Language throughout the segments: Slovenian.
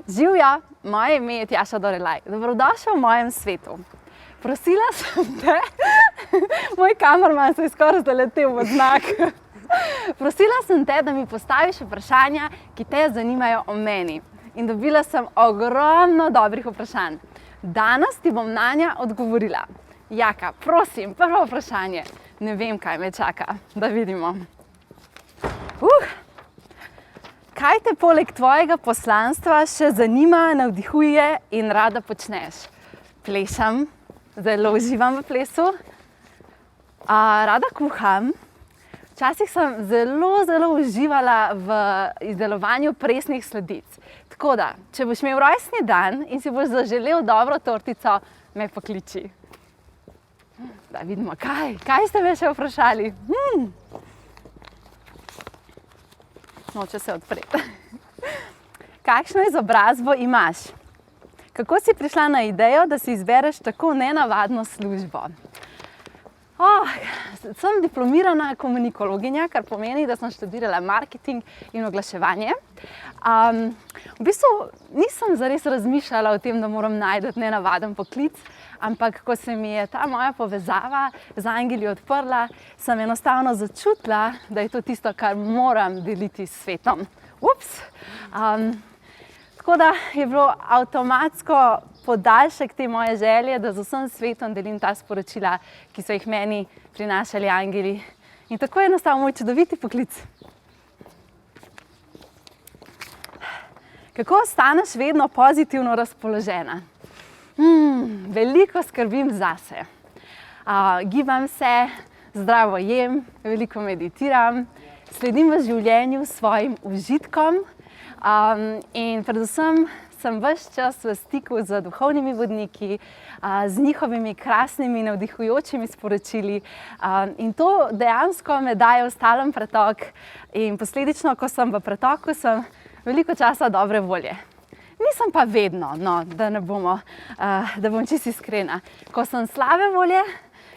Živja, moje ime je Tjaša Dorelaj. Dobrodošel v mojem svetu. Prosila sem te, moj kamerman se je skoraj zaletel v znak. Prosila sem te, da mi postaviš vprašanja, ki te zanimajo o meni. In dobila sem ogromno dobrih vprašanj. Danes ti bom nanja odgovorila. Jaka, prosim, prvo vprašanje. Ne vem, kaj me čaka. Da vidimo. Kaj te poleg tvojega poslanstva še zanima, navdihuje in rada počneš? Plešem, zelo uživam v plesu. Rada kuham. Včasih sem zelo uživala v izdelovanju presnih sladic. Tako da, če boš imel rojstni dan in si boš zaželel dobro tortico, me pokliči. Da vidimo, kaj ste me še vprašali? Noče se odpreti. Kakšno izobrazbo imaš? Kako si prišla na idejo, da si izbereš tako nenavadno službo? Sem diplomirana komunikologinja, kar pomeni, da sem študirala marketing in oglaševanje. V bistvu nisem zares razmišljala o tem, da moram najti nenavaden poklic, ampak ko se mi je ta moja povezava z angeli odprla, sem enostavno začutila, da je to tisto, kar moram deliti s svetom. Tako da je bilo avtomatsko podaljšek te moje želje, da z vsem svetom delim ta sporočila, ki so jih meni prinašali angeli. In tako je nastal moj čudoviti poklic. Kako ostaneš vedno pozitivno razpoložena? Veliko skrbim zase. Gibam se, zdravo jem, veliko meditiram, sledim v življenju svojim užitkom in predvsem sem ves čas v stiku z duhovnimi vodniki, z njihovimi krasnimi, navdihujočimi sporočili in to dejansko me daje v stalen pretok in posledično, ko sem v pretoku, sem veliko časa dobre volje. Nisem pa vedno, da bom čisto iskrena. Ko sem slabe volje,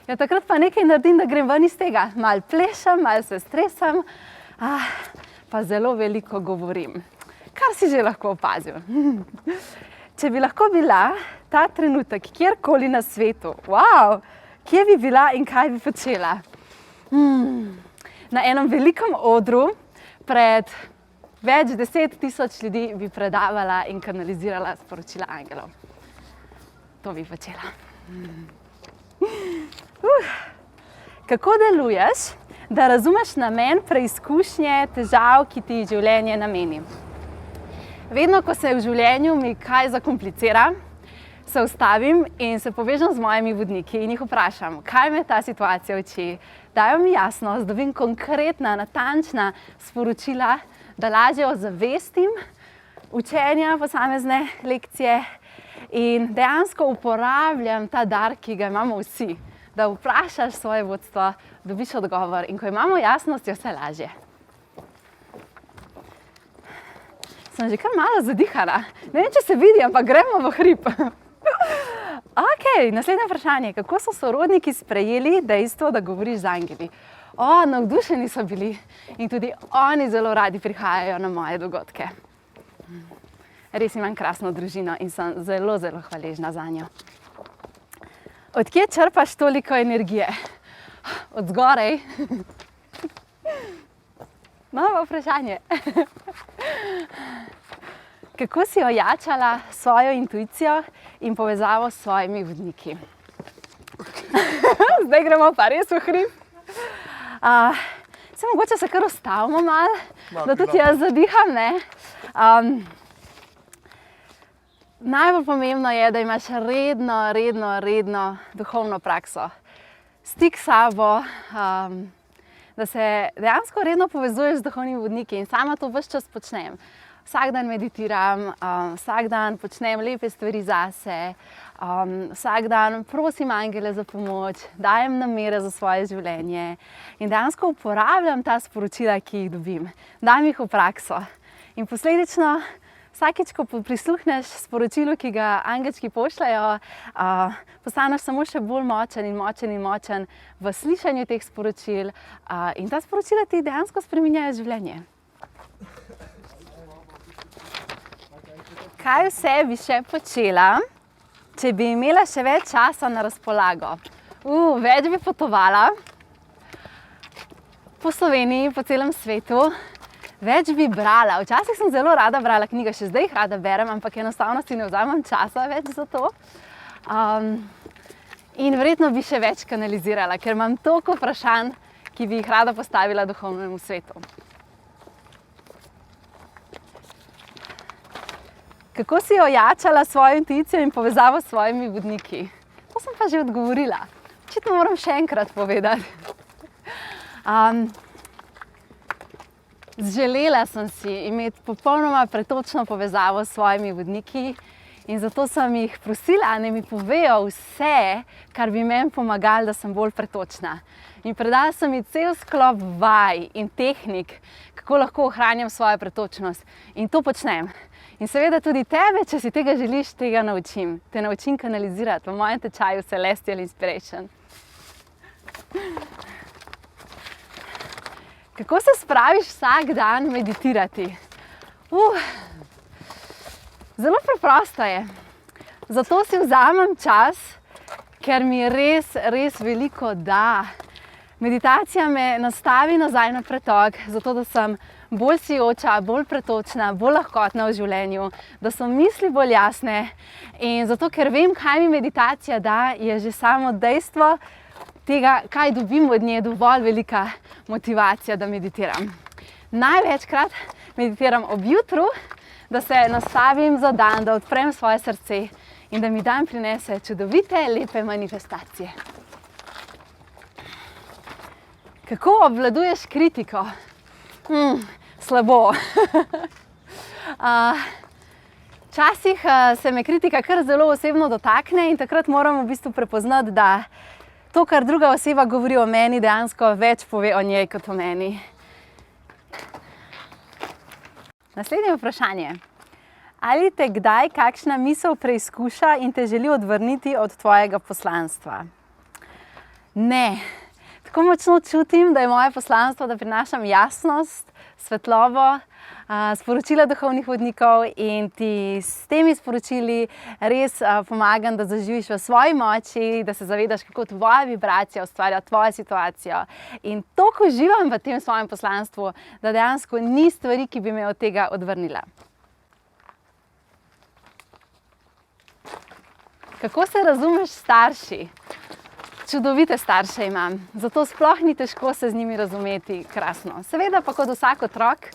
takrat pa nekaj naredim, da grem ven iz tega. Malo plešem, malo se stresam, pa zelo veliko govorim. Kar si že lahko opazil. Če bi lahko bila ta trenutek kjerkoli na svetu, kje bi bila in kaj bi počela? Na enem velikem odru pred več 10.000 ljudi bi predavala in kanalizirala sporočila angelov. To bi počela. Kako deluješ, da razumeš namen preizkušnje težav, ki ti življenje nameni? Vedno, ko se v življenju mi kaj zakomplicira, se ustavim in se povežem z mojimi vodniki in jih vprašam, kaj me ta situacija uči. Dajo mi jasnost, dobim konkretna, natančna sporočila, da lažje ozavestim učenja posamezne lekcije in dejansko uporabljam ta dar, ki ga imamo vsi. Da vprašaš svoje vodstvo, dobiš odgovor in ko imamo jasnost, je vse lažje. Sem že kar malo zadihana. Ne vem, če se vidi, ampak gremo v hrib. Naslednje vprašanje. Kako so sorodniki sprejeli dejstvo, da govoriš z angeli? Navdušeni so bili in tudi oni zelo radi prihajajo na moje dogodke. Res imam krasno družino in sem zelo hvaležna zanjo. Od kje črpaš toliko energije? Od zgorej? Novo vprašanje. Kako si ojačala svojo intuicijo in povezavo s svojimi vodniki? Zdaj gremo pa res v hrib. Mogoče se kar ustavimo malo, da tudi jaz zadiham, ne? Najbolj pomembno je, da imaš redno duhovno prakso. Stik s sabo, da se dejansko redno povezuješ z duhovnimi vodniki in sama to ves čas počnem. Vsak dan meditiram, vsak dan počnem lepe stvari zase, vsak dan prosim angele za pomoč, dajem namere za svoje življenje in dejansko uporabljam ta sporočila, ki jih dobim. Dam jih v prakso in posledično vsakič, ko prisluhneš sporočilu, ki ga angelčki pošljajo, postaneš samo še bolj močen v slišanju teh sporočil in ta sporočila ti dejansko spreminjajo življenje. Kaj vse bi še počela, če bi imela še več časa na razpolago? Več bi potovala po Sloveniji, po celem svetu, več bi brala. Včasih sem zelo rada brala knjige, še zdaj jih rada berem, ampak enostavno si ne vzamem časa več za to. In verjetno bi še več kanalizirala, ker imam toliko vprašanj, ki bi jih rada postavila duhovnemu svetu. Kako si ojačala svojo intuicijo in povezavo s svojimi vodniki? To sem pa že odgovorila. Očitno moram še enkrat povedati. Želela sem si imeti popolnoma pretočno povezavo s svojimi vodniki in zato sem jih prosila, naj mi povejo vse, kar bi meni pomagalo, da sem bolj pretočna. In predala sem mi cel sklop vaj in tehnik, kako lahko ohranjam svojo pretočnost. In to počnem. In seveda tudi tebe, če si tega želiš, tega naučim. Te naučim kanalizirati v mojem tečaju Celestial Inspiration. Kako se spraviš vsak dan meditirati? Zelo preprosto je. Zato si vzamem čas, ker mi res, res veliko da. Meditacija me nastavi nazaj na pretok, zato da sem bolj sijoča, bolj pretočna, bolj lahkotna v življenju, da so misli bolj jasne. In zato, ker vem, kaj mi meditacija da, je že samo dejstvo tega, kaj dobim od nje, dovolj velika motivacija, da meditiram. Največkrat meditiram ob jutru, da se nastavim za dan, da odprem svoje srce in da mi dan prinese čudovite, lepe manifestacije. Kako obvladuješ kritiko? Slabo. Včasih se me kritika kar zelo osebno dotakne in takrat moram v bistvu prepoznati, da to, kar druga oseba govori o meni, dejansko več pove o njej kot o meni. Naslednje vprašanje. Ali te kdaj kakšna misel preizkuša in te želi odvrniti od tvojega poslanstva? Ne. Tako močno čutim, da je moje poslanstvo, da prinašam jasnost, svetlobo, sporočila duhovnih vodnikov in ti s temi sporočili res pomagam, da zaživiš v svoji moči, da se zavedaš, kako tvoja vibracija ustvarja tvojo situacijo. In toliko uživam v tem svojem poslanstvu, da dejansko ni stvari, ki bi me od tega odvrnila. Kako se razumeš s starši? Čudovite starše imam, zato sploh ni težko se z njimi razumeti krasno. Seveda pa kot vsak otrok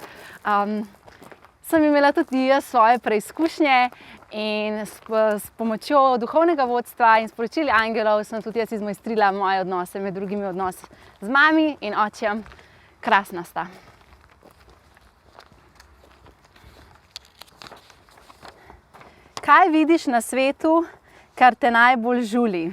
sem imela tudi jaz svoje preizkušnje in s pomočjo duhovnega vodstva in sporočili angelov sem tudi jaz izmojstrila moje odnose, med drugimi odnos z mami in očem. Krasna sta. Kaj vidiš na svetu, kar te najbolj žuli?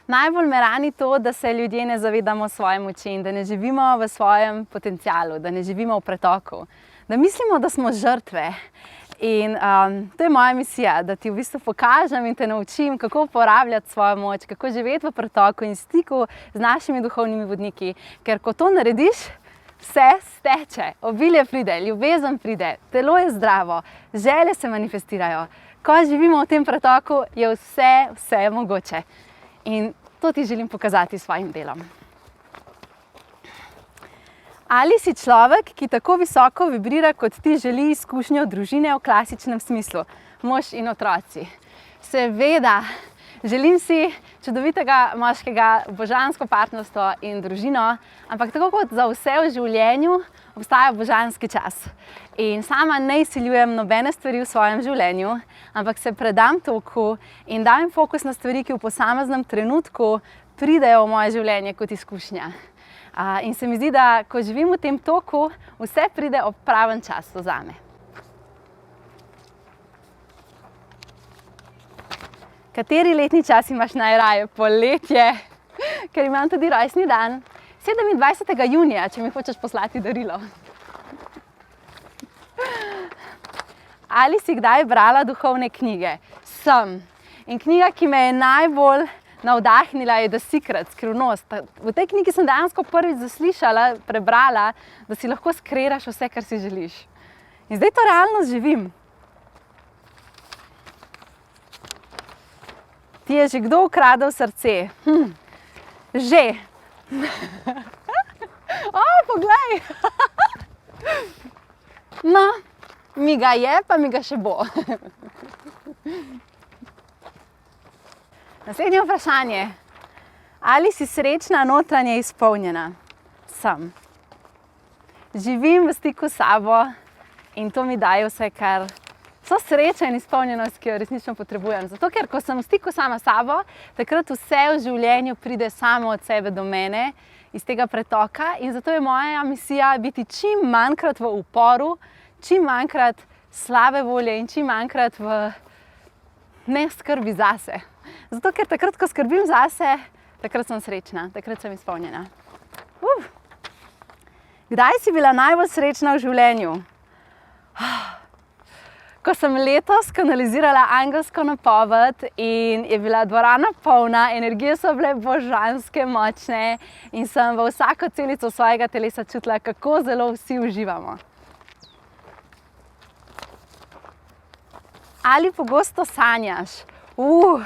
Najbolj me rani to, da se ljudje ne zavedamo svoje moči in da ne živimo v svojem potencialu, da ne živimo v pretoku, da mislimo, da smo žrtve. In to je moja misija, da ti v bistvu pokažem in te naučim, kako uporabljati svojo moč, kako živeti v pretoku in stiku z našimi duhovnimi vodniki. Ker ko to narediš, vse steče, obilje pride, ljubezen pride, telo je zdravo, želje se manifestirajo. Ko živimo v tem pretoku, je vse mogoče. In to ti želim pokazati s svojim delom. Ali si človek, ki tako visoko vibrira, kot ti želi izkušnjo družine v klasičnem smislu, mož in otroci? Seveda, želim si čudovitega moškega, božansko partnerstvo in družino, ampak tako kot za vse v življenju, obstaja božanski čas. In sama ne izsiljujem nobene stvari v svojem življenju, ampak se predam toku in dajem fokus na stvari, ki v posameznem trenutku pridejo v moje življenje kot izkušnja. In se mi zdi, da ko živim v tem toku, vse pride ob pravem času zame. Kateri letni čas imaš najraje? Poletje, ker imam tudi rojstni dan. 27. junija, če mi hočeš poslati darilo. Ali si kdaj brala duhovne knjige? Sem. In knjiga, ki me je najbolj navdahnila, je The Secret, Skrivnost. V tej knjigi sem dejansko prvič zaslišala, prebrala, da si lahko skreiraš vse, kar si želiš. In zdaj to realnost živim. Ti je že kdo ukradel srce? Že. Poglej. No, mi ga je, pa mi ga še bo. Naslednje vprašanje. Ali si srečna, notranje izpolnjena? Sem. Živim v stiku s sabo in to mi daje vse, kar so sreča in izpolnjenost, ki jo resnično potrebujem. Zato, ker ko sem v stiku sama s sabo, takrat vse v življenju pride samo od sebe do mene, iz tega pretoka, in zato je moja misija biti čim manjkrat v uporu, čim manjkrat slabe volje in čim manjkrat v neskrbi zase. Zato, ker takrat, ko skrbim zase, takrat sem srečna, takrat sem izpolnjena. Kdaj si bila najbolj srečna v življenju? Ko sem letos kanalizirala angelsko napoved in je bila dvorana polna, energije so bile božanske, močne in sem v vsako celico svojega telesa čutila, kako zelo vsi uživamo. Ali pogosto sanjaš?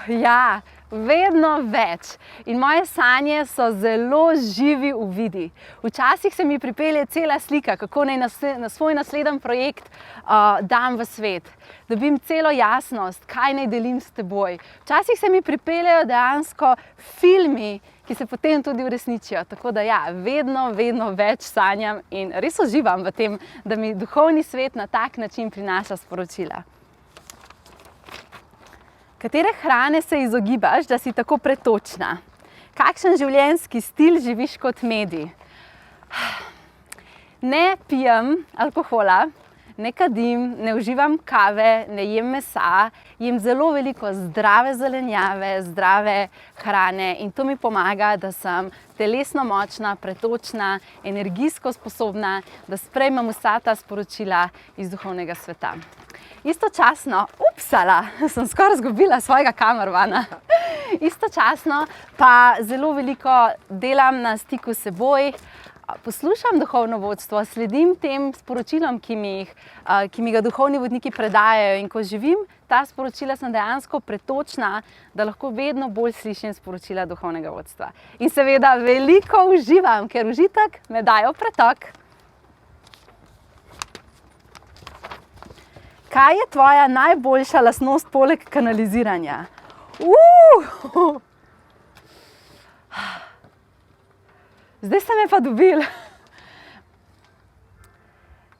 Ja, vedno več. In moje sanje so zelo živi uvidi. Včasih se mi pripelje cela slika, kako naj na svoj naslednji projekt dam v svet. Dobim celo jasnost, kaj naj delim s teboj. Včasih se mi pripeljejo dejansko filmi, ki se potem tudi uresničijo. Tako da ja, vedno več sanjam in res uživam v tem, da mi duhovni svet na tak način prinaša sporočila. Katere hrane se izogibaš, da si tako pretočna? Kakšen življenjski stil živiš kot medij? Ne pijem alkohola, ne kadim, ne uživam kave, ne jem mesa, jem zelo veliko zdrave zelenjave, zdrave hrane in to mi pomaga, da sem telesno močna, pretočna, energijsko sposobna, da sprejmem vsa ta sporočila iz duhovnega sveta. Istočasno, sem skoraj izgubila svojega kamermana. Istočasno pa zelo veliko delam na stiku s seboj, poslušam duhovno vodstvo, sledim tem sporočilom, ki mi ga duhovni vodniki predajajo, in ko živim ta sporočila, sem dejansko pretočna, da lahko vedno bolj slišim sporočila duhovnega vodstva. In seveda veliko uživam, ker užitek me daje v pretok. Kaj je tvoja najboljša lastnost poleg kanaliziranja? Zdaj ste me pa dobili.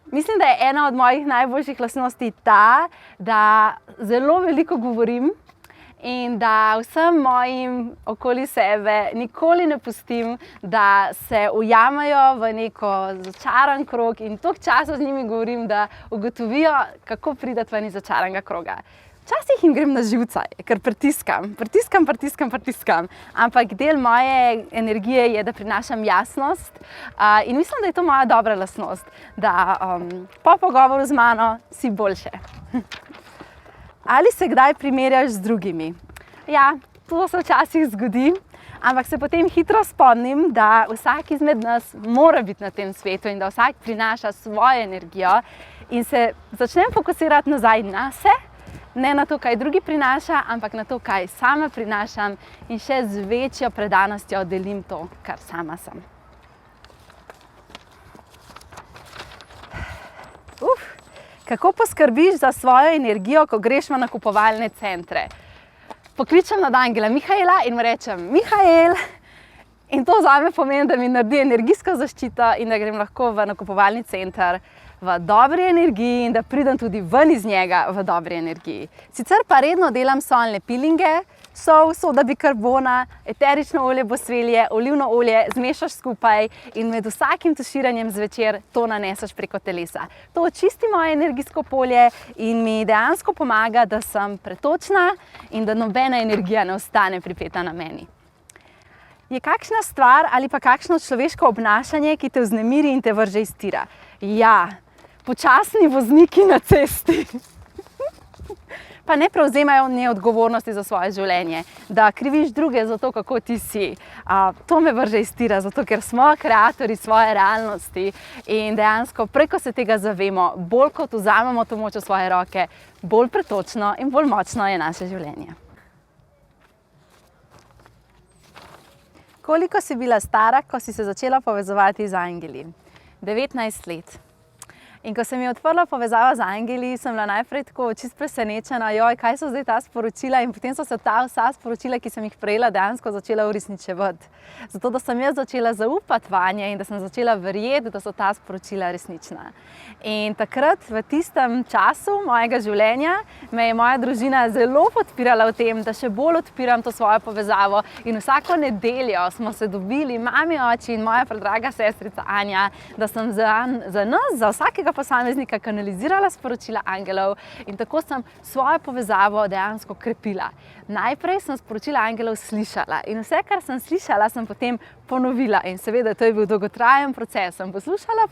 Mislim, da je ena od mojih najboljših lastnosti ta, da zelo veliko govorim in da vsem mojim okoli sebe nikoli ne pustim, da se ujamejo v neko začaran krog in toliko časa z njimi govorim, da ugotovijo, kako priti ven iz začaranega kroga. Včasih jim grem na živce, ker pritiskam, ampak del moje energije je, da prinašam jasnost in mislim, da je to moja dobra lastnost, da po pogovoru z mano si boljše. Ali se kdaj primerjaš z drugimi? Ja, to se včasih zgodi, ampak se potem hitro spomnim, da vsak izmed nas mora biti na tem svetu in da vsak prinaša svojo energijo in se začnem fokusirati nazaj nase, ne na to, kaj drugi prinaša, ampak na to, kaj sama prinašam in še z večjo predanostjo delim to, kar sama sem. Kako poskrbiš za svojo energijo, ko greš v nakupovalne centre? Pokličem nad angela Mihaela in mu rečem: Mihael! In to zame pomeni, da mi naredi energijsko zaščito in da grem lahko v nakupovalni center v dobri energiji in da pridem tudi ven iz njega v dobri energiji. Sicer pa redno delam solne pilinge, sol, soda bikarbona, eterično olje bosvelje, olivno olje, zmešaš skupaj in med vsakim tuširanjem zvečer to naneseš preko telesa. To očisti moje energijsko polje in mi dejansko pomaga, da sem pretočna in da nobena energija ne ostane pripeta na meni. Je kakšna stvar ali pa kakšno človeško obnašanje, ki te vznemiri in te vrže iz tira? Ja, počasni vozniki na cesti. Pa ne prevzemajo neodgovornosti za svoje življenje, da kriviš druge za to, kako ti si. To me vrže iz tira, zato ker smo kreatorji svoje realnosti in dejansko preko se tega zavemo, bolj kot vzamemo to moč v svoje roke, bolj pretočno in bolj močno je naše življenje. Koliko si bila stara, ko si se začela povezovati z angeli? 19 let. In ko se mi je odprla povezava z angeli, sem bila najprej tako čisto presenečena, joj, kaj so zdaj ta sporočila, in potem so se ta vsa sporočila, ki sem jih prejela, dejansko začela uresničevati. Zato, da sem jaz začela zaupati vanje in da sem začela verjeti, da so ta sporočila resnična. In takrat, v tistem času mojega življenja, me je moja družina zelo podpirala v tem, da še bolj odpiram to svojo povezavo, in vsako nedeljo smo se dobili, mami, oči in moja predraga sestrica Anja, da sem za nas, za vsakega posameznika kanalizirala sporočila angelov, in tako sem svojo povezavo dejansko krepila. Najprej sem sporočila angelov slišala in vse, kar sem slišala, sem potem ponovila, in seveda to je bil dolgotrajen proces. Sem poslušala,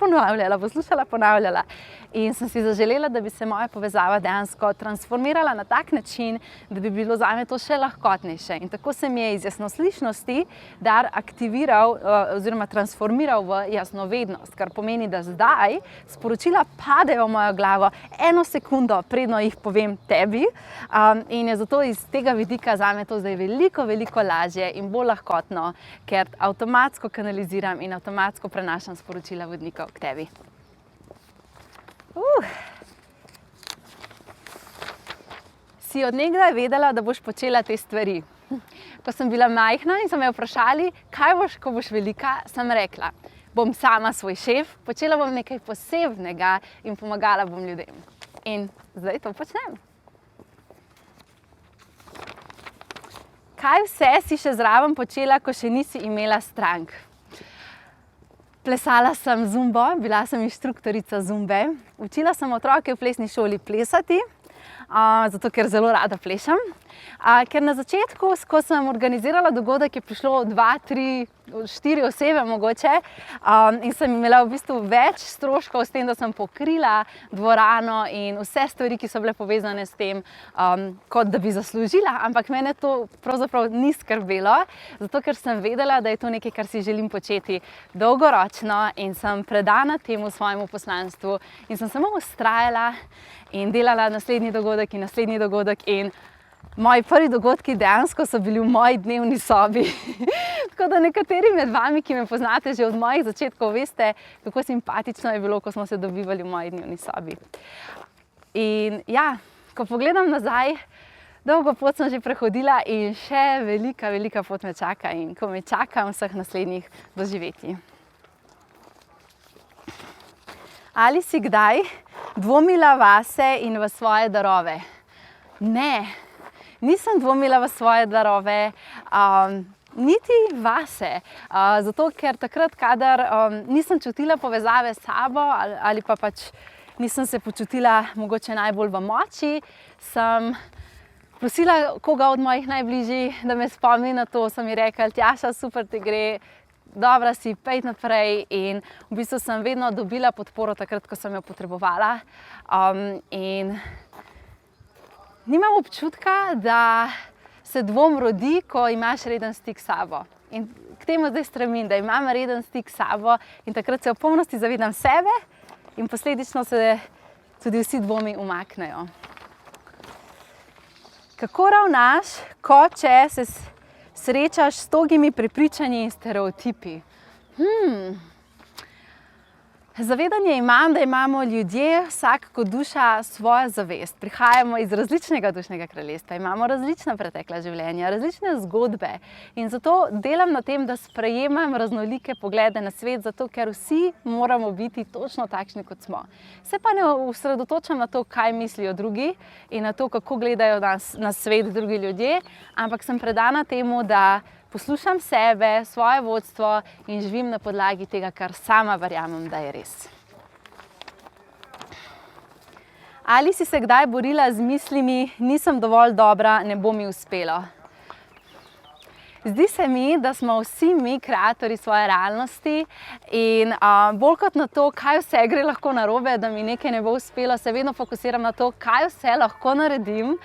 ponavljala in sem si zaželela, da bi se moja povezava dejansko transformirala na tak način, da bi bilo zame to še lahkotnejše. In tako se mi je iz jasnoslišnosti dar aktiviral oziroma transformiral v jasnovednost, kar pomeni, da zdaj sporočila padejo v mojo glavo 1 sekundo, predno jih povem tebi, in je zato iz tega vidika zame to zdaj veliko lažje in bolj lahkotno, ker avtomatsko kanaliziram in avtomatsko prenašam sporočila vodnikov k tebi. Si od nekdaj vedela, da boš počela te stvari? Ko sem bila majhna in so me vprašali, kaj boš, ko boš velika, sem rekla, bom sama svoj šef, počela bom nekaj posebnega in pomagala bom ljudem. In zdaj to počnem. Kaj vse si še zraven počela, ko še nisi imela strank? Plesala sem zumbo, bila sem inštruktorica zumbe. Učila sem otroke v plesni šoli plesati, zato ker zelo rada plešem. Ker na začetku, ko sem organizirala dogodek, je prišlo 2, 3, 4 osebe mogoče, in sem imela v bistvu več stroškov s tem, da sem pokrila dvorano in vse stvari, ki so bile povezane s tem, kot da bi zaslužila, ampak mene to pravzaprav ni skrbelo, zato ker sem vedela, da je to nekaj, kar si želim početi dolgoročno, in sem predana temu svojemu poslanstvu in sem samo vztrajala in delala naslednji dogodek in moji prvi dogodki dejansko so bili v moji dnevni sobi. Tako da nekateri med vami, ki me poznate že od mojih začetkov, veste, kako simpatično je bilo, ko smo se dobivali v moji dnevni sobi. In ja, ko pogledam nazaj, dolgo pot sem že prehodila in še velika pot me čaka, in ko me čakam vseh naslednjih doživetij. Ali si kdaj dvomila vase in v svoje darove? Ne. Nisem dvomila v svoje darove, niti vase, zato ker takrat, kadar nisem čutila povezave s sabo ali pa pač nisem se počutila mogoče najbolj v moči, sem prosila koga od mojih najbližjih, da me spomni na to, so mi rekli, Tjaša, super ti gre, dobra si, pej naprej, in v bistvu sem vedno dobila podporo takrat, ko sem jo potrebovala, in nimam občutka, da se dvom rodi, ko imaš reden stik s sabo. In k temu zdaj stremim, da imam reden stik s sabo in takrat se v polnosti zavedam sebe in posledično se tudi vsi dvomi umaknejo. Kako ravnaš, ko če se srečaš s togimi prepričanji in stereotipi? Zavedanje imam, da imamo ljudje, vsak kot duša, svojo zavest. Prihajamo iz različnega dušnega kraljestva, imamo različna pretekla življenja, različne zgodbe, in zato delam na tem, da sprejemam raznolike poglede na svet, zato ker vsi moramo biti točno takšni, kot smo. Se pa ne osredotočam na to, kaj mislijo drugi in na to, kako gledajo na svet drugi ljudje, ampak sem predana temu, da poslušam sebe, svoje vodstvo in živim na podlagi tega, kar sama verjamem, da je res. Ali si se kdaj borila z mislimi, nisem dovolj dobra, ne bo mi uspelo? Zdi se mi, da smo vsi mi kreatorji svoje realnosti in bolj kot na to, kaj vse gre lahko narobe, da mi nekaj ne bo uspelo, se vedno fokusiram na to, kaj vse lahko naredim,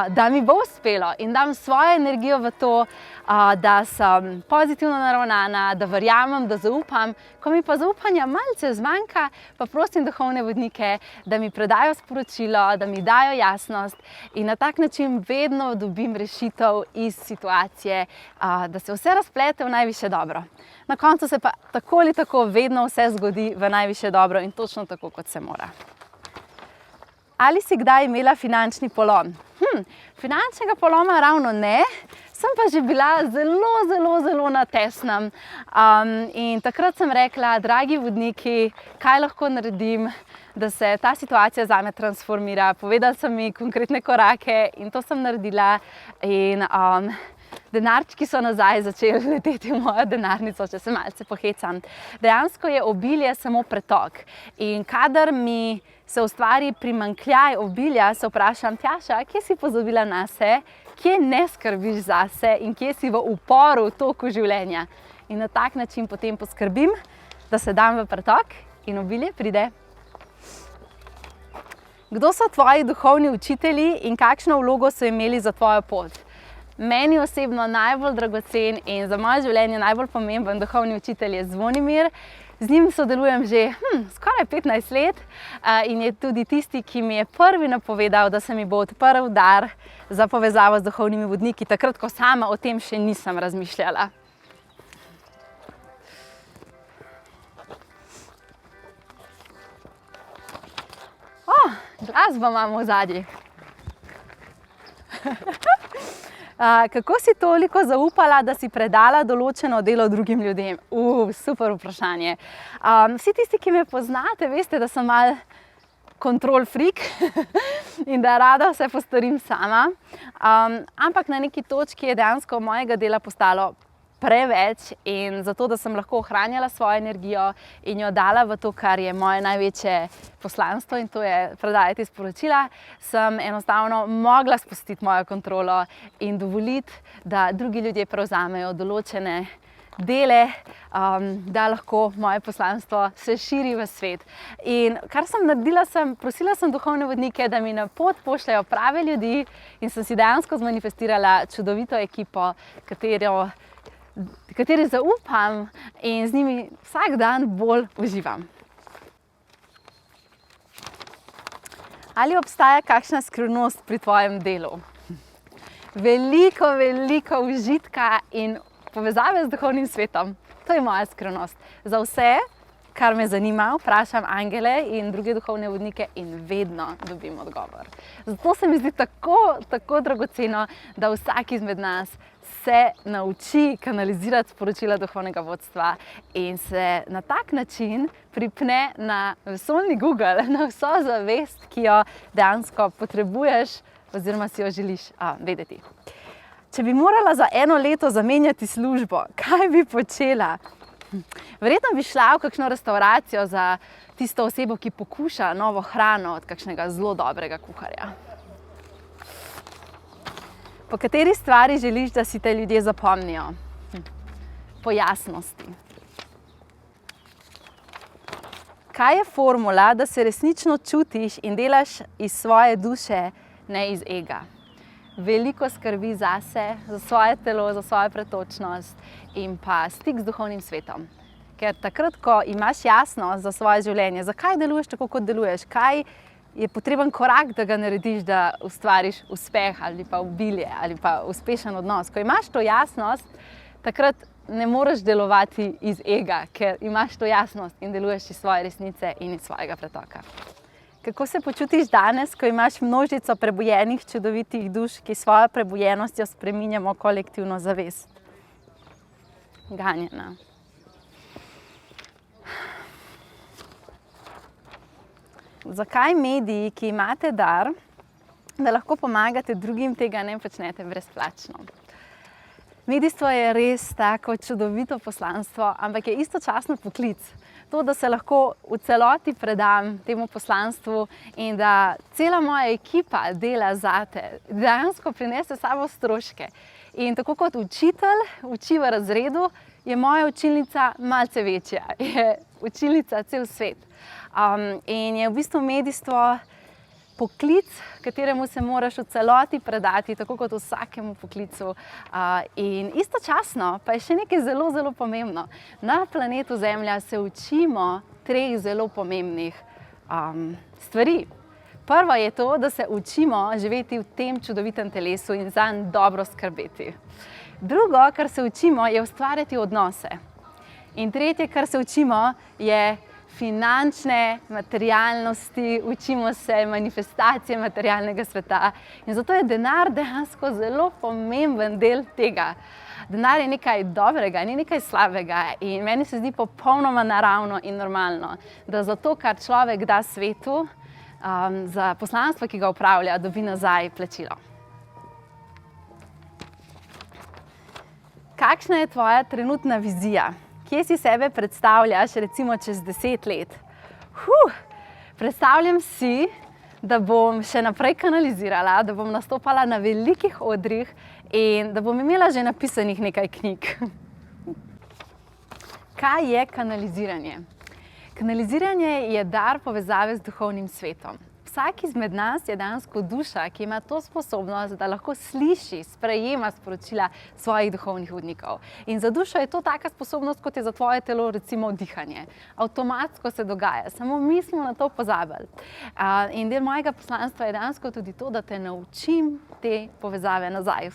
da mi bo uspelo, in dam svojo energijo v to, da sem pozitivno naravnana, da verjamem, da zaupam. Ko mi pa zaupanja malce zmanjka, pa prosim duhovne vodnike, da mi predajo sporočilo, da mi dajo jasnost, in na tak način vedno dobim rešitev iz situacije, da se vse razplete v najvišje dobro. Na koncu se pa tako ali tako vedno vse zgodi v najvišje dobro in točno tako, kot se mora. Ali si kdaj imela finančni polom? Finančnega poloma ravno ne, sem pa že bila zelo na tesnem. In takrat sem rekla, dragi vodniki, kaj lahko naredim, da se ta situacija zame transformira. Povedali so mi konkretne korake in to sem naredila. In denarčki so nazaj začeli leteti v mojo denarnico, če se malce pohecam. Dejansko je obilje samo pretok. In kadar mi se ustvari primanjkljaj obilja, se vprašam, Tjaša, kje si pozabila nase, kje ne skrbiš zase in kje si v uporu v toku življenja. In na tak način potem poskrbim, da se dam v pretok in obilje pride. Kdo so tvoji duhovni učitelji in kakšno vlogo so imeli za tvojo pot? Meni osebno najbolj dragocen in za moje življenje najbolj pomemben duhovni učitelj je Zvonimir. Z njim sodelujem že skoraj 15 let in je tudi tisti, ki mi je prvi napovedal, da se mi bo odprl dar za povezavo z duhovnimi vodniki, takrat, ko sama o tem še nisem razmišljala. Glasbo imamo v zadnji. Kako si toliko zaupala, da si predala določeno delo drugim ljudem? Super vprašanje. Vsi tisti, ki me poznate, veste, da sem malo control freak in da rada vse postorim sama. Ampak na neki točki je dejansko mojega dela postalo preveč in zato, da sem lahko ohranjala svojo energijo in jo dala v to, kar je moje največje poslanstvo in to je predajati sporočila, sem enostavno mogla spustiti mojo kontrolo in dovoliti, da drugi ljudje prevzamejo določene dele, da lahko moje poslanstvo se širi v svet. In kar sem naredila, prosila sem duhovne vodnike, da mi na pot pošljajo prave ljudi in sem si dejansko zmanifestirala čudovito ekipo, kateri zaupam in z njimi vsak dan bolj uživam. Ali obstaja kakšna skrivnost pri tvojem delu? Veliko užitka in povezave z duhovnim svetom. To je moja skrivnost. Za vse, kar me zanima, vprašam angele in druge duhovne vodnike in vedno dobim odgovor. Zato se mi zdi tako dragoceno, da vsak izmed nas se nauči kanalizirati sporočila duhovnega vodstva in se na tak način pripne na vesoljni Google, na vso zavest, ki jo dejansko potrebuješ oziroma si jo želiš vedeti. Če bi morala za 1 leto zamenjati službo, kaj bi počela? Verjetno bi šla v kakšno restauracijo za tisto osebo, ki pokuša novo hrano od kakšnega zelo dobrega kuharja. Po kateri stvari želiš, da si te ljudje zapomnijo? Po jasnosti. Kaj je formula, da se resnično čutiš in delaš iz svoje duše, ne iz ega? Veliko skrbi zase, za svoje telo, za svojo pretočnost in pa stik z duhovnim svetom. Ker takrat, ko imaš jasnost za svoje življenje, zakaj deluješ tako, kot deluješ, kaj je potreben korak, da ga narediš, da ustvariš uspeh ali pa obilje ali pa uspešen odnos. Ko imaš to jasnost, takrat ne moreš delovati iz ega, ker imaš to jasnost in deluješ iz svoje resnice in iz svojega pretoka. Kako se počutiš danes, ko imaš množico prebujenih, čudovitih duš, ki svojo prebujenostjo spreminjamo kolektivno zavest? Ganjena. Zakaj mediji, ki imate dar, da lahko pomagate drugim, tega ne počnete brezplačno? Medijstvo je res tako čudovito poslanstvo, ampak je istočasno poklic. To, da se lahko v celoti predam temu poslanstvu in da cela moja ekipa dela zate, dejansko prinese sabo stroške. In tako kot učitelj uči v razredu, je moja učilnica malce večja, je učilnica cel svet. In je v bistvu medijstvo poklic, kateremu se moraš v celoti predati, tako kot vsakemu poklicu. In istočasno pa je še nekaj zelo pomembno. Na planetu Zemlja se učimo 3 zelo pomembnih stvari. Prvo je to, da se učimo živeti v tem čudovitem telesu in zanj dobro skrbeti. Drugo, kar se učimo, je ustvarjati odnose. In tretje, kar se učimo, je finančne materialnosti, učimo se manifestacije materialnega sveta. In zato je denar dejansko zelo pomemben del tega. Denar je nekaj dobrega, ni nekaj slabega in meni se zdi popolnoma naravno in normalno, da za to, kar človek da svetu, za poslanstvo, ki ga opravlja, dobi nazaj plačilo. Kakšna je tvoja trenutna vizija? Kje si sebe predstavljaš recimo čez 10 let? Predstavljam si, da bom še naprej kanalizirala, da bom nastopala na velikih odrih in da bom imela že napisanih nekaj knjig. Kaj je kanaliziranje? Kanaliziranje je dar povezave z duhovnim svetom. Vsak izmed nas je dejansko duša, ki ima to sposobnost, da lahko sliši, sprejema sporočila svojih duhovnih vodnikov. In za dušo je to taka sposobnost, kot je za tvoje telo recimo dihanje. Avtomatsko se dogaja, samo mi smo na to pozabili. In del mojega poslanstva je dejansko tudi to, da te naučim te povezave nazaj,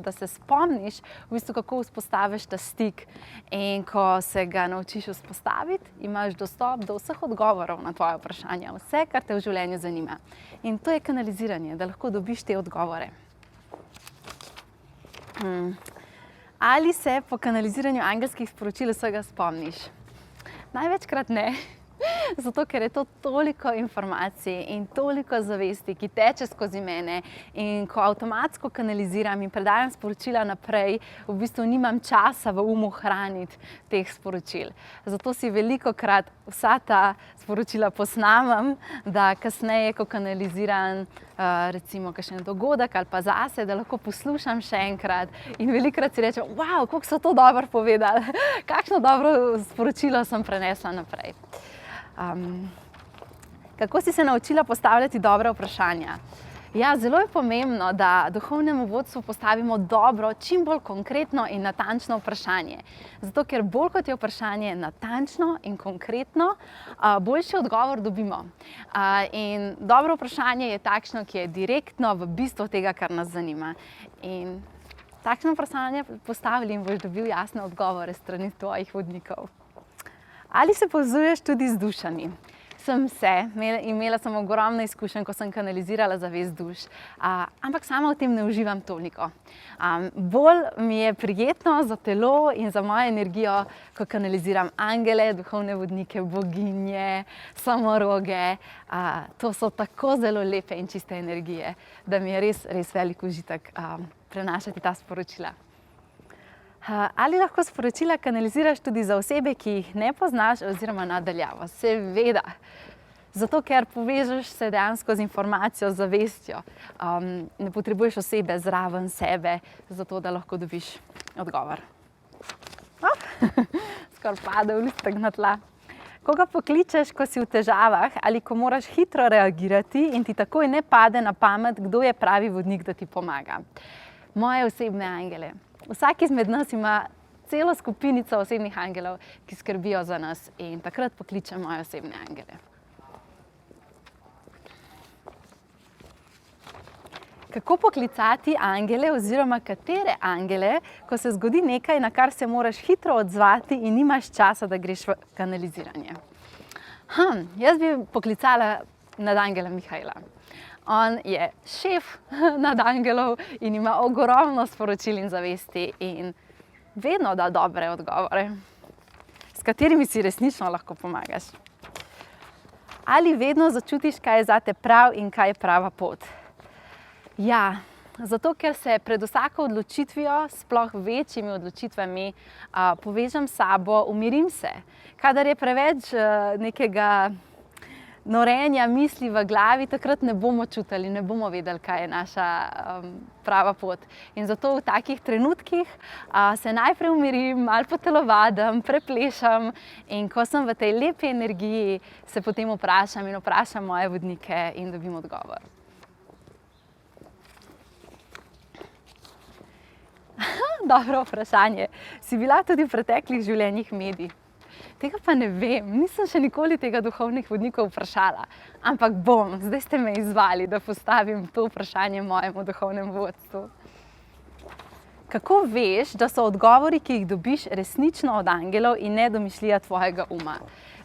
da se spomniš, v bistvu, kako vzpostaviš ta stik. In ko se ga naučiš vzpostaviti, imaš dostop do vseh odgovorov na tvoje vprašanja, vse, kar te v življenju zanima. In to je kanaliziranje, da lahko dobiš te odgovore. Ali se po kanaliziranju angelskih sporočil vsega spomniš? Največkrat ne. Zato, ker je to toliko informacij in toliko zavesti, ki teče skozi mene in ko avtomatsko kanaliziram in predajam sporočila naprej, v bistvu nimam časa v umu hraniti teh sporočil. Zato si velikokrat vsa ta sporočila posnamem, da kasneje, ko kanaliziram recimo kakšen dogodek ali pa zase, da lahko poslušam še enkrat in velikokrat si rečem, wow, koliko so to dobro povedali, kakšno dobro sporočilo sem prenesla naprej. Kako si se naučila postavljati dobra vprašanja? Ja, zelo je pomembno, da duhovnemu vodstvu postavimo dobro, čim bolj konkretno in natančno vprašanje. Zato, ker bolj kot je vprašanje natančno in konkretno, boljši odgovor dobimo. In dobro vprašanje je takšno, ki je direktno v bistvu tega, kar nas zanima. In takšno vprašanje postavili in boš dobil jasne odgovore strani tvojih vodnikov. Ali se povezuješ tudi z dušami? Imela sem ogromno izkušenj, ko sem kanalizirala zavest duš, ampak sama v tem ne uživam toliko. Bolj mi je prijetno za telo in za mojo energijo, ko kanaliziram angele, duhovne vodnike, boginje, samoroge. To so tako zelo lepe in čiste energije, da mi je res, res velik užitek prenašati ta sporočila. Ali lahko sporočila kanaliziraš tudi za osebe, ki jih ne poznaš oziroma na daljavo? Seveda. Zato, ker povežeš se dejansko z informacijo, z zavestjo. Ne potrebuješ osebe zraven sebe, zato da lahko dobiš odgovor. Skoraj padel listek na tla. Koga pokličeš, ko si v težavah ali ko moraš hitro reagirati in ti takoj ne pade na pamet, kdo je pravi vodnik, da ti pomaga? Moje osebne angele. Vsak izmed nas ima celo skupinico osebnih angelov, ki skrbijo za nas in takrat pokličem moje osebne angele. Kako poklicati angele oziroma katere angele, ko se zgodi nekaj, na kar se moraš hitro odzvati in nimaš časa, da greš v kanaliziranje? Jaz bi poklicala nad angela Mihaela. On je šef nad angelov in ima ogromno sporočil in zavesti in vedno da dobre odgovore, s katerimi si resnično lahko pomagaš. Ali vedno začutiš, kaj je zate prav in kaj je prava pot? Ja, zato ker se pred vsako odločitvijo, sploh večjimi odločitvami, povežem s sabo, umirim se. Kadar je preveč nekega norenja misli v glavi, takrat ne bomo čutili, ne bomo vedeli, kaj je naša prava pot. In zato v takih trenutkih se najprej umirim, malo potelovadim, preplešam in ko sem v tej lepi energiji, se potem vprašam in vprašam moje vodnike in dobim odgovor. Dobro vprašanje. Si bila tudi v preteklih življenjih medij? Tega pa ne vem, nisem še nikoli tega duhovnih vodnikov vprašala, ampak bom, zdaj ste me izzvali, da postavim to vprašanje mojemu duhovnemu vodstvu. Kako veš, da so odgovori, ki jih dobiš, resnično od angelov in ne domišljija tvojega uma?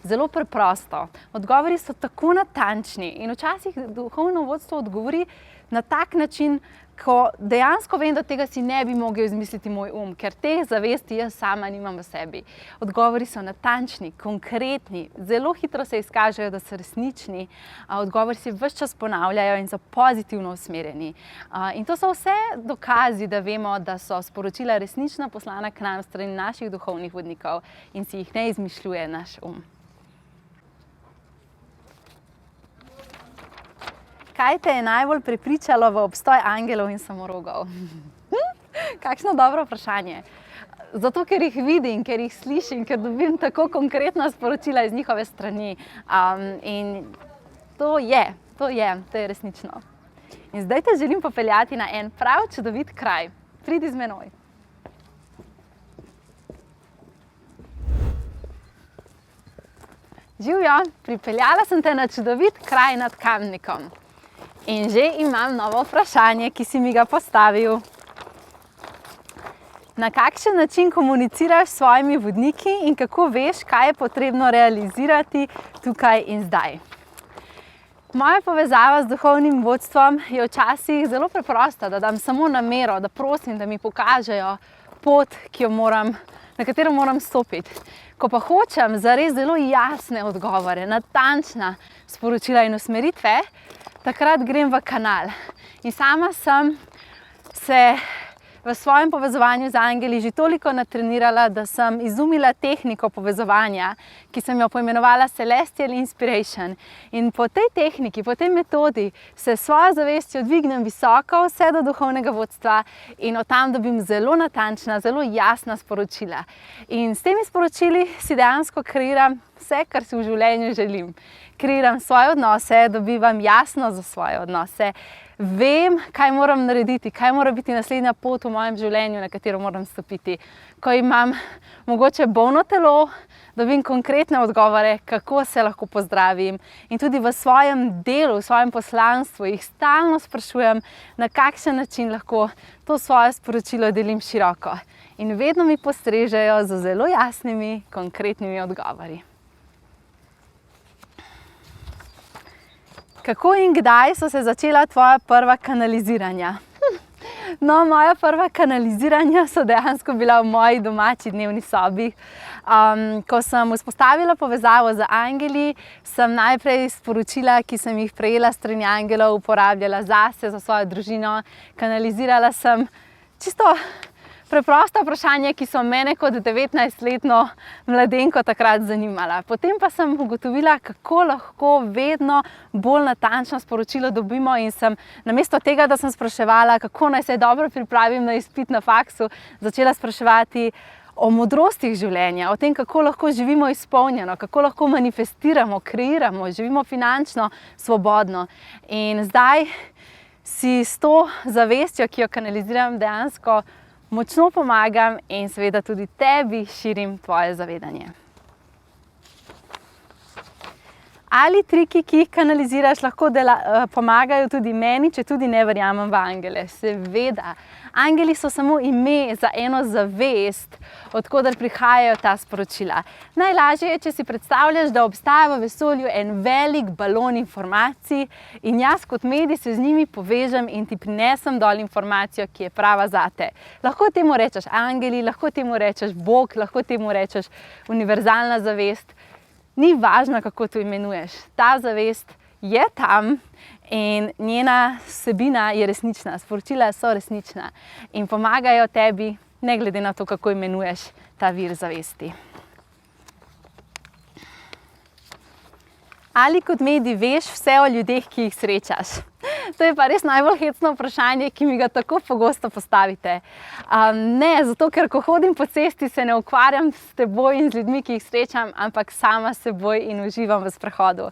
Zelo preprosto. Odgovori so tako natančni in včasih duhovno vodstvo odgovori na tak način, ko dejansko vem, da tega si ne bi mogel izmisliti moj ker teh zavesti jaz sama nimam v sebi. Odgovori so natančni, konkretni, zelo hitro se izkažejo, da so resnični, odgovori se ves čas ponavljajo in so pozitivno usmerjeni. In to so vse dokazi, da vemo, da so sporočila resnično poslana k nam strani naših duhovnih vodnikov in si jih ne izmišljuje naš Kaj te je najbolj prepričalo v obstoj angelov in samorogov? Kakšno dobro vprašanje. Zato, ker jih vidim, ker jih slišim, ker dobim tako konkretna sporočila iz njihove strani. In to je resnično. In zdaj te želim popeljati na en prav čudovit kraj. Pridi z menoj. Živjo, pripeljala sem te na čudovit kraj nad Kamnikom. In že imam novo vprašanje, ki si mi ga postavil. Na kakšen način komuniciraš s svojimi vodniki in kako veš, kaj je potrebno realizirati tukaj in zdaj? Moja povezava z duhovnim vodstvom je včasih zelo preprosta, da dam samo namero, da prosim, da mi pokažejo pot, na katero moram stopiti. Ko pa hočem zares zelo jasne odgovore, natančna sporočila in usmeritve, takrat grem v kanal. In sama sem se v svojem povezovanju z angeli že toliko natrenirala, da sem izumila tehniko povezovanja, ki sem jo poimenovala Celestial Inspiration. In po tej tehniki, po tej metodi se s svojo zavestjo dvignem visoko vse do duhovnega vodstva in od tam dobim zelo natančna, zelo jasna sporočila. In s temi sporočili si dejansko kreiram vse, kar si v življenju želim. Kreiram svoje odnose, dobivam jasno za svoje odnose, vem, kaj moram narediti, kaj mora biti naslednja pot v mojem življenju, na katero moram stopiti. Ko imam mogoče bolno telo, dobim konkretne odgovore, kako se lahko pozdravim. In tudi v svojem delu, v svojem poslanstvu jih stalno sprašujem, na kakšen način lahko to svoje sporočilo delim široko. In vedno mi postrežejo z zelo jasnimi, konkretnimi odgovori. Kako in kdaj so se začela tvoja prva kanaliziranja? No, moja prva kanaliziranja so dejansko bila v moji domači dnevni sobi. Ko sem vzpostavila povezavo z angeli, sem najprej sporočila, ki sem jih prejela s strani angelov, uporabljala zase, za svojo družino. Kanalizirala sem čisto preprosta vprašanja, ki so mene kot 19-letno mladenko takrat zanimala. Potem pa sem ugotovila, kako lahko vedno bolj natančno sporočilo dobimo in sem namesto tega, da sem spraševala, kako naj se dobro pripravim na izpit na faksu, začela spraševati o modrostih življenja, o tem, kako lahko živimo izpolnjeno, kako lahko manifestiramo, kreiramo, živimo finančno svobodno. In zdaj si s to zavestjo, ki jo kanaliziram, dejansko močno pomagam in seveda tudi tebi širim tvoje zavedanje. Ali triki, ki jih kanaliziraš, lahko pomagajo tudi meni, če tudi ne verjamem v angele? Seveda. Angeli so samo ime za eno zavest, od koder prihajajo ta sporočila. Najlažje je, če si predstavljaš, da obstaja v vesolju en velik balon informacij in jaz kot medij se z njimi povežem in ti prinesem dol informacijo, ki je prava zate. Lahko temu rečeš angeli, lahko temu rečeš Bog, lahko temu rečeš univerzalna zavest. Ni važno, kako to imenuješ. Ta zavest je tam in njena vsebina je resnična, sporočila so resnična in pomagajo tebi, ne glede na to, kako imenuješ ta vir zavesti. Ali kot medij veš vse o ljudeh, ki jih srečaš? To je pa res najbolj hecno vprašanje, ki mi ga tako pogosto postavite. Ne, zato ker ko hodim po cesti, se ne ukvarjam s teboj in z ljudmi, ki jih srečam, ampak sama s seboj in uživam v sprehodu.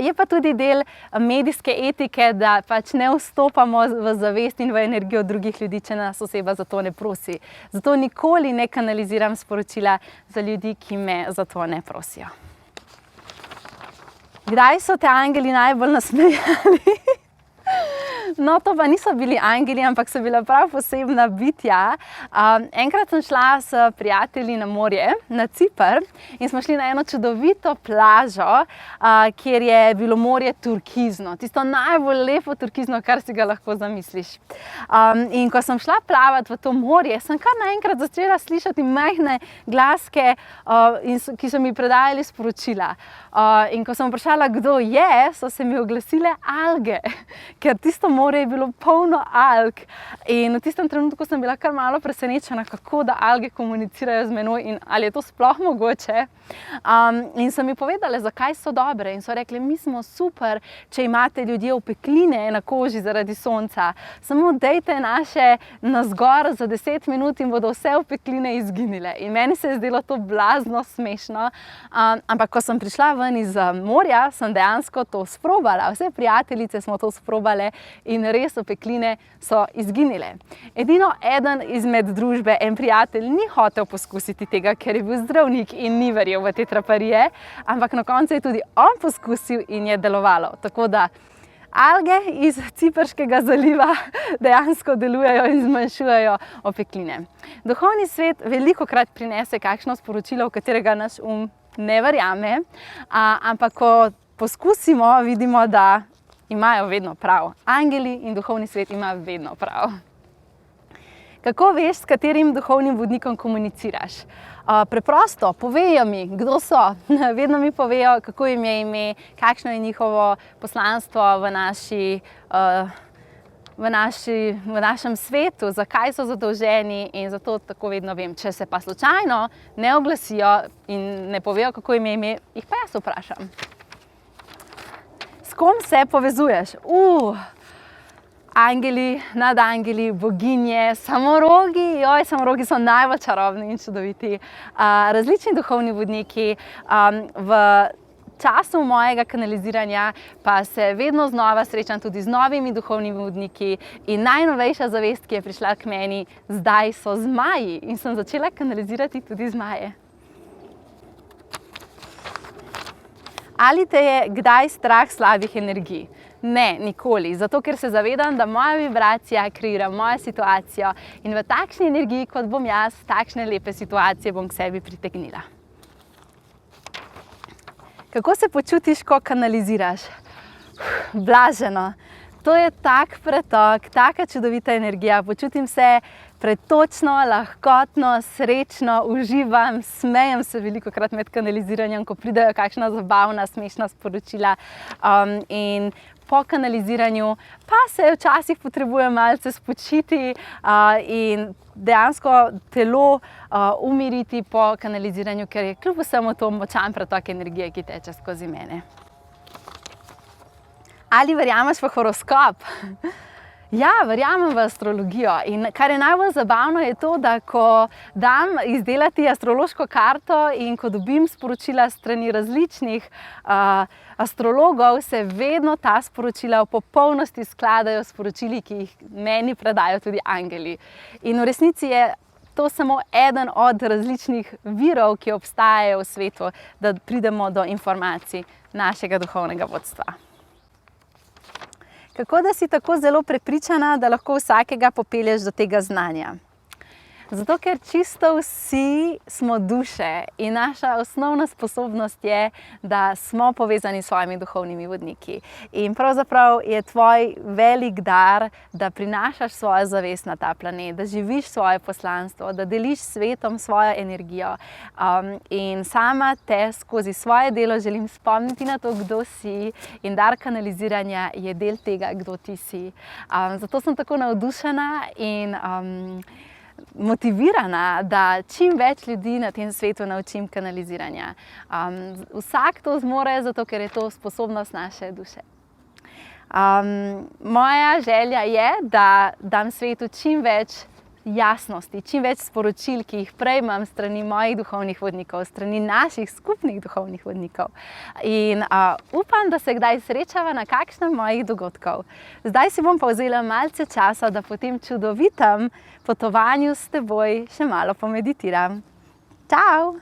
Je pa tudi del medijske etike, da pač ne vstopamo v zavest in v energijo drugih ljudi, če nas oseba za to ne prosi. Zato nikoli ne kanaliziram sporočila za ljudi, ki me za to ne prosijo. Kdaj so te angeli najbolj nasmejali? No, to pa niso bili angeli, ampak so bila prav posebna bitja. Enkrat sem šla s prijatelji na morje, na Ciper, in smo šli na eno čudovito plažo, kjer je bilo morje turkizno. Tisto najbolj lepo turkizno, kar si ga lahko zamisliš. In ko sem šla plavati v to morje, sem kar naenkrat začela slišati majhne glaske, ki so mi predajali sporočila. In ko sem vprašala, kdo je, so se mi oglasile alge, ker tisto morje je bilo polno alg. In v tistem trenutku sem bila kar malo presenečena, kako da alge komunicirajo z menoj in ali je to sploh mogoče. In so mi povedale, zakaj so dobre. In so rekli, mi smo super, če imate ljudje opekline na koži zaradi sonca. Samo dejte naše navzgor za 10 minut in bodo vse opekline izginile. In meni se je zdelo to blazno smešno. Ampak ko sem prišla ven iz morja, sem dejansko to sprobala. Vse prijateljice smo to sprobale in res opekline so izginile. Edino eden izmed družbe, en prijatelj, ni hotel poskusiti tega, ker je bil zdravnik in ni verjel v te traparije, ampak na koncu je tudi on poskusil in je delovalo. Tako da alge iz Ciprskega zaliva dejansko delujejo in zmanjšujejo opekline. Duhovni svet velikokrat prinese kakšno sporočilo, v katerega naš ne verjame, ampak ko poskusimo, vidimo, da imajo vedno prav. Angeli in duhovni svet ima vedno prav. Kako veš, s katerim duhovnim vodnikom komuniciraš? Preprosto, povejo mi, kdo so. Vedno mi povejo, kako jim je ime, kakšno je njihovo poslanstvo v našem svetu, zakaj so zadolženi, in zato tako vedno vem. Če se pa slučajno ne oglasijo in ne povejo, kako jim je ime, jih pa jaz vprašam. S kom se povezuješ? Angeli, nadangeli, boginje, samorogi. Samorogi so najbolj čarobni in čudoviti. Različni duhovni vodniki. V času mojega kanaliziranja pa se vedno znova srečam tudi z novimi duhovnimi vodniki. In najnovejša zavest, ki je prišla k meni, zdaj so zmaji. In sem začela kanalizirati tudi zmaje. Ali te je kdaj strah slabih energij? Ne, nikoli. Zato, ker se zavedam, da moja vibracija kreira mojo situacijo in v takšni energiji, kot bom jaz, takšne lepe situacije bom k sebi pritegnila. Kako se počutiš, ko kanaliziraš? Blaženo. To je tak pretok, taka čudovita energija. Počutim se pretočno, lahkotno, srečno, uživam, smejem se velikokrat med kanaliziranjem, ko pridejo kakšna zabavna, smešna sporočila. In po kanaliziranju pa se včasih potrebujem malce spočiti in dejansko telo umiriti po kanaliziranju, ker je kljub vsemu to močan pretok energije, ki teče skozi mene. Ali verjameš v horoskop? Ja, verjamem v astrologijo. In kar je najbolj zabavno je to, da ko dam izdelati astrološko karto in ko dobim sporočila strani različnih astrologov, se vedno ta sporočila v popolnosti skladajo s sporočili, ki jih meni predajo tudi angeli. In v resnici je to samo eden od različnih virov, ki obstajajo v svetu, da pridemo do informacij našega duhovnega vodstva. Kako da si tako zelo prepričana, da lahko vsakega popelješ do tega znanja? Zato, ker čisto vsi smo duše in naša osnovna sposobnost je, da smo povezani s svojimi duhovnimi vodniki. In pravzaprav je tvoj velik dar, da prinašaš svojo zavest na ta planet, da živiš svoje poslanstvo, da deliš s svetom svojo energijo. In sama te skozi svoje delo želim spomniti na to, kdo si, in dar kanaliziranja je del tega, kdo ti si. Zato sem tako navdušena in motivirana, da čim več ljudi na tem svetu naučim kanaliziranja. Vsak to zmore, zato ker je to sposobnost naše duše. Moja želja je, da dam svetu čim več jasnosti, čim več sporočil, ki jih prejmem strani mojih duhovnih vodnikov, strani naših skupnih duhovnih vodnikov. In upam, da se kdaj srečava na kakšnem mojih dogodkov. Zdaj si bom pa vzela malce časa, da po tem čudovitem potovanju s teboj še malo pomeditiram. Čau!